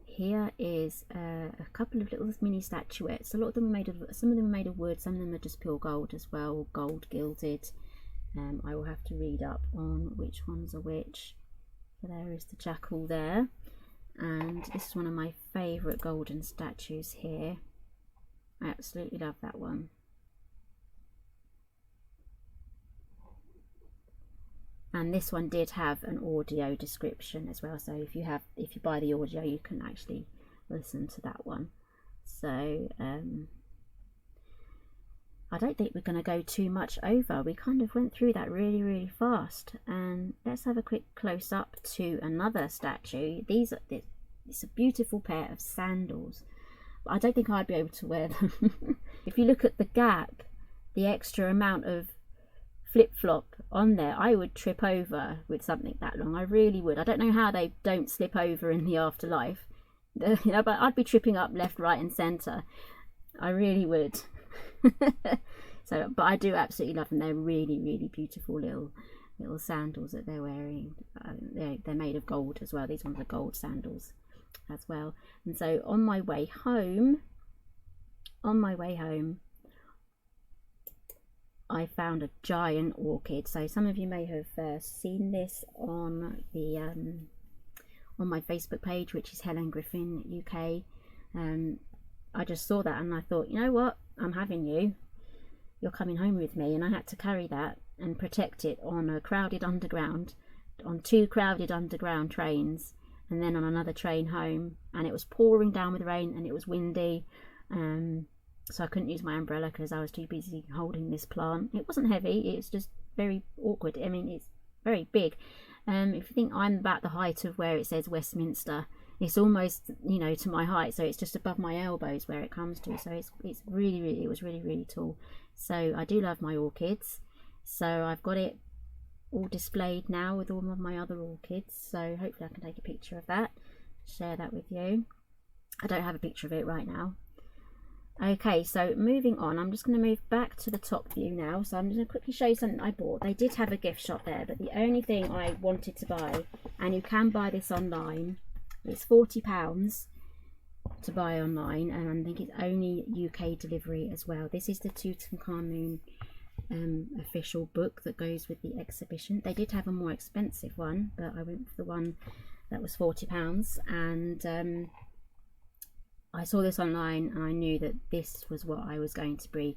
Speaker 1: here is a couple of little mini statuettes. A lot of them are made of, some of them are made of wood, some of them are just pure gold as well, gold gilded. I will have to read up on which ones are which. So there is the jackal there, and this is one of my favourite golden statues here. I absolutely love that one. And this one did have an audio description as well, so if you buy the audio, you can actually listen to that one. So I don't think we're going to go too much over. We kind of went through that really fast. And let's have a quick close up to another statue. It's a beautiful pair of sandals, but I don't think I'd be able to wear them. If you look at the gap, the extra amount of flip-flop on there, I would trip over with something that long. I really would. I don't know how they don't slip over in the afterlife, you know, but I'd be tripping up left, right and centre. I really would. So, but I do absolutely love them. They're really beautiful little sandals that they're wearing. They're made of gold as well. These ones are gold sandals as well. And so on my way home, I found a giant orchid. So some of you may have seen this on the on my Facebook page, which is Helen Griffin UK. I just saw that and I thought, you know what, I'm having you. You're coming home with me. And I had to carry that and protect it on a crowded underground, on 2 crowded underground trains, and then on another train home. And it was pouring down with rain and it was windy. So I couldn't use my umbrella because I was too busy holding this plant. It wasn't heavy, it's just very awkward. I mean, it's very big. If you think I'm about the height of where it says Westminster, it's almost, you know, to my height, so it's just above my elbows where it comes to. So it was really tall. So I do love my orchids. So I've got it all displayed now with all of my other orchids. So hopefully I can take a picture of that, share that with you. I don't have a picture of it right now. Okay, so moving on, I'm just going to move back to the top view now. So I'm going to quickly show you something I bought. They did have a gift shop there, but the only thing I wanted to buy, and you can buy this online, it's £40 to buy online, and I think it's only UK delivery as well. This is the Tutankhamun official book that goes with the exhibition. They did have a more expensive one, but I went for the one that was £40, and I saw this online and I knew that this was what I was going to be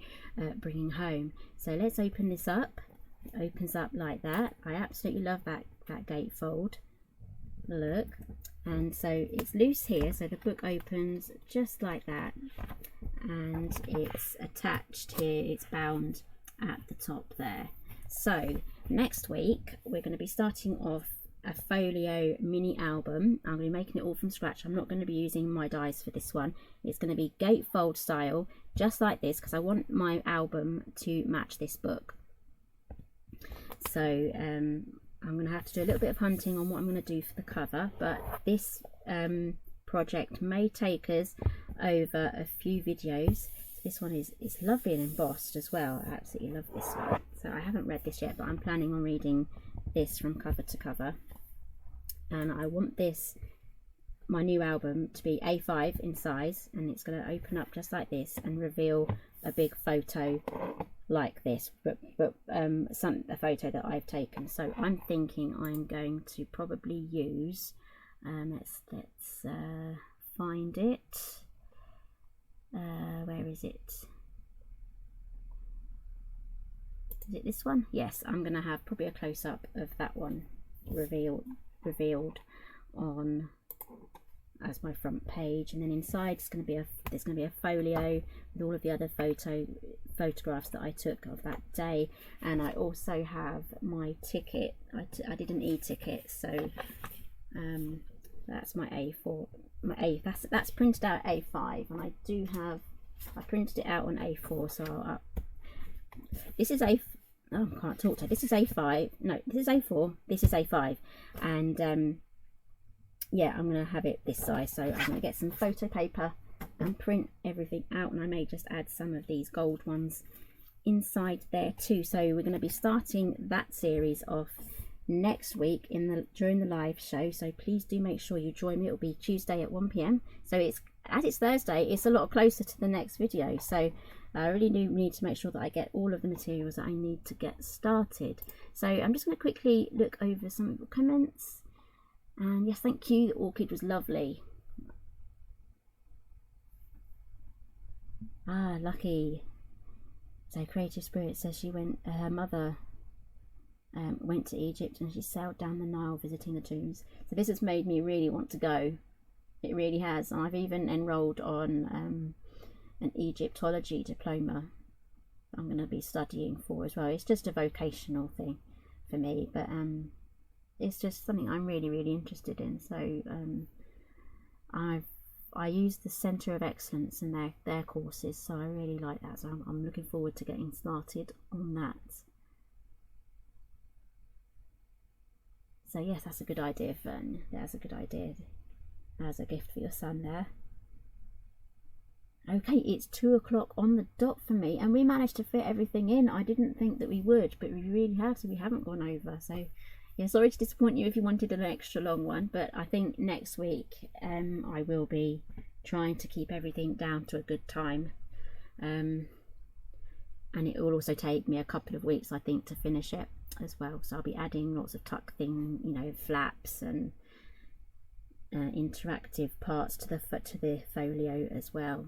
Speaker 1: bringing home. So let's open this up. It opens up like that. I absolutely love that gatefold. Look. And so it's loose here, so the book opens just like that, and it's attached here, it's bound at the top there. So next week we're going to be starting off a folio mini album. I'm going to be making it all from scratch. I'm not going to be using my dies for this one. It's going to be gatefold style, just like this, because I want my album to match this book. So I'm going to have to do a little bit of hunting on what I'm going to do for the cover, but this project may take us over a few videos. This one is lovely and embossed as well. I absolutely love this one. So I haven't read this yet, but I'm planning on reading this from cover to cover. And I want my new album to be A5 in size, and it's going to open up just like this and reveal a big photo like this, but a photo that I've taken. So I'm thinking I'm going to probably use let's find it. Where is it? Is it this one? Yes, I'm going to have probably a close-up of that one revealed on as my front page, and then inside there's going to be a folio with all of the other photographs that I took of that day. And I also have my ticket. I did an e-ticket, so that's my A4. That's printed out A5, and I printed it out on A4. So this is I can't talk to. This is A5. No, this is A4. This is A5, and yeah, I'm going to have it this size. So I'm going to get some photo paper and print everything out, and I may just add some of these gold ones inside there too. So we're going to be starting that series off next week during the live show. So please do make sure you join me. It'll be Tuesday at 1 PM. So as it's Thursday, it's a lot closer to the next video. So I really do need to make sure that I get all of the materials that I need to get started. So I'm just going to quickly look over some of the comments. And yes, thank you. The orchid was lovely. Ah, lucky. So Creative Spirit says her mother went to Egypt and she sailed down the Nile visiting the tombs. So this has made me really want to go. It really has. I've even enrolled on an Egyptology diploma I'm going to be studying for as well. It's just a vocational thing for me, but it's just something I'm really interested in. So I use the Centre of Excellence in their courses, so I really like that. So I'm looking forward to getting started on that. So yes, that's a good idea, Fern. That's a good idea as a gift for your son there. Okay, it's 2 o'clock on the dot for me, and we managed to fit everything in. I didn't think that we would, but we really have, so we haven't gone over. So yeah, sorry to disappoint you if you wanted an extra long one, but I think next week I will be trying to keep everything down to a good time. And it will also take me a couple of weeks, I think, to finish it as well. So I'll be adding lots of tuck thing, you know, flaps and interactive parts to the folio as well.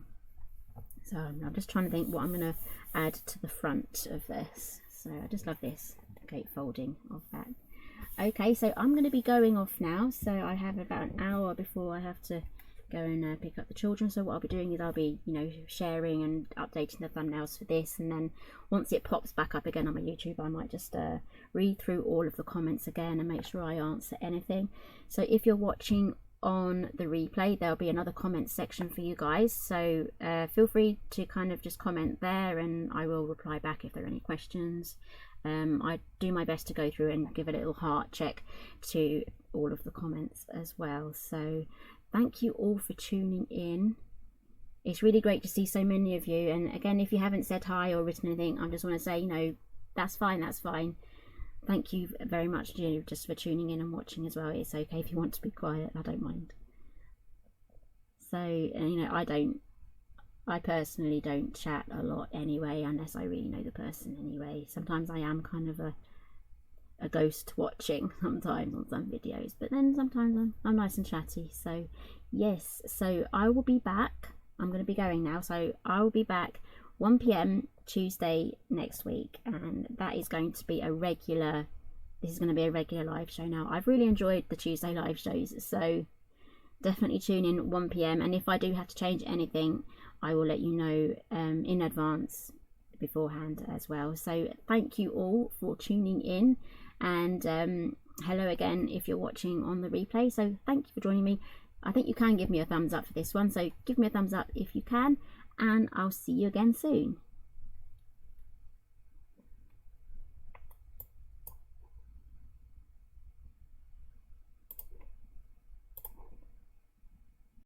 Speaker 1: So I'm just trying to think what I'm going to add to the front of this. So I just love this gatefolding of that. Okay, so I'm going to be going off now. So I have about an hour before I have to go and pick up the children. So what I'll be doing is I'll be, you know, sharing and updating the thumbnails for this, and then once it pops back up again on my YouTube, I might just read through all of the comments again and make sure I answer anything. So if you're watching on the replay, there'll be another comment section for you guys, so feel free to kind of just comment there and I will reply back if there are any questions. I do my best to go through and give a little heart check to all of the comments as well. So thank you all for tuning in. It's really great to see so many of you, and again, if you haven't said hi or written anything, I just want to say, you know, that's fine. Thank you very much, just for tuning in and watching as well. It's okay if you want to be quiet, I don't mind. So, you know, I personally don't chat a lot anyway, unless I really know the person anyway. Sometimes I am kind of a ghost watching sometimes on some videos, but then sometimes I'm nice and chatty. So yes, so I will be back. I'm going to be going now, so I will be back 1 PM Tuesday next week, and that is going to be a regular live show now. I've really enjoyed the Tuesday live shows, so definitely tune in 1 PM, and if I do have to change anything, I will let you know in advance beforehand as well. So thank you all for tuning in, and hello again if you're watching on the replay. So thank you for joining me. I think you can give me a thumbs up for this one, so give me a thumbs up if you can, and I'll see you again soon.